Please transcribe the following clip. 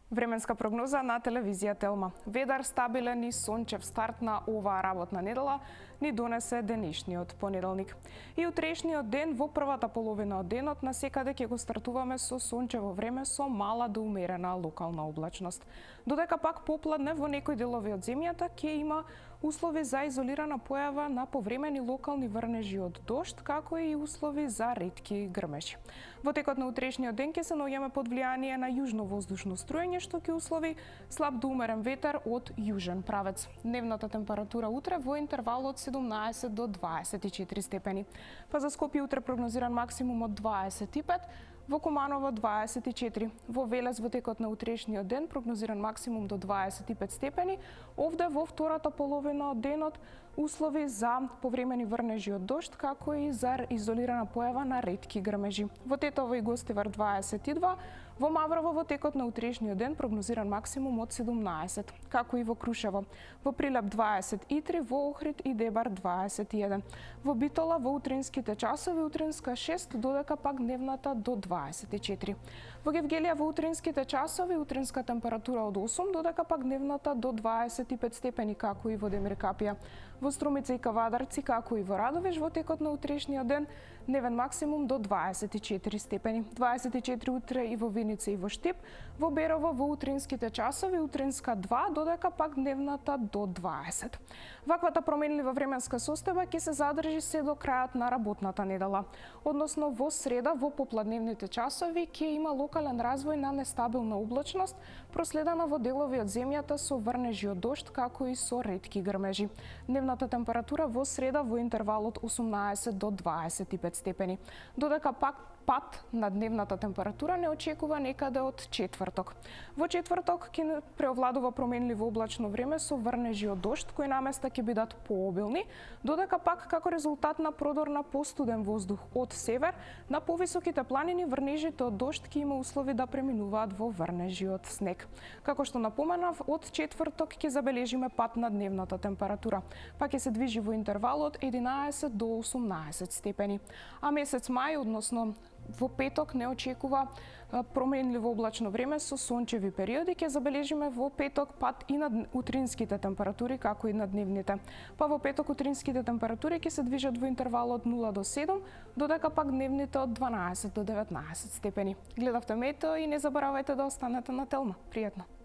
Временска прогноза на телевизија Телма. Ведар, стабилен и сончев старт на оваа работна недела ни донесе денешниот понеделник. И утрешниот ден во првата половина од денот насекаде ќе го стартуваме со сончево време со мала до умерена локална облачност. Додека пак попладне во некои делови од земјата ќе има услови за изолирана појава на повремени локални врнежи од дожд, како и услови за ретки грмежи. Во текот на утрешниот ден ќе се наоѓаме под влијание на јужно воздушно струење, што ќе услови слаб до умерен ветер од јужен правец. Дневната температура утре во интервал од 17 до 24 степени. Па за Скопје утре прогнозиран максимум од 25, во Куманово 24, во Велес во текот на утрешниот ден прогнозиран максимум до 25 степени, овде во втората половина од денот услови за повремени врнежи од дожд, како и за изолирана појава на ретки грмежи. Во Тетово и Гостивар 22, во Маврово во текот на утрешниот ден прогнозиран максимум од 17, како и во Крушево. Во Прилеп 23, во Охрид и Дебар 21. Во Битола во утринските часови утринска 6, додека пак дневната до 24. Во Гевгелија во утринските часови утринска температура од 8, додека пак дневната до 25 степени, како и во Демиркапија. Во Струмица и Кавадарци, како и во Радовиш, во текот на утрешниот ден дневен максимум до 24 степени. 24 утре и во Виница и во Штип, во Берово во утринските часови утринска 2, додека пак дневната до 20. Ваквата променлива временска состојба ќе се задржи се до крајот на работната недела. Односно во среда во попладневните часови ќе има локален развој на нестабилна облачност, проследена во делови од земјата со врнежи од дожд, како и со ретки грмежи. Дневната температура во среда во интервал од 18 до 25 степени, додека пак пад на дневната температура не очекува некаде од четврток. Во четврток ќе преовладува променливо облачно време со врнежи од дожд, кои наместа ќе бидат пообилни, додека пак како резултат на продор на постуден воздух од север, на повисоките планини врнежите од дожд ќе има услови да преминуваат во врнежи од снег. Како што напоменав, од четврток ќе забележиме пад на дневната температура, па ќе се движи во интервал од 11 до 18 степени. А месец мај, односно во петок, не очекува променливо облачно време со сончеви периоди. Ќе забележиме во петок пад и на утринските температури, како и на дневните. Па во петок утринските температури ќе се движат во интервал од 0 до 7, додека пак дневните од 12 до 19 степени. Гледавте метео и не заборавајте да останете на Телма. Пријатно!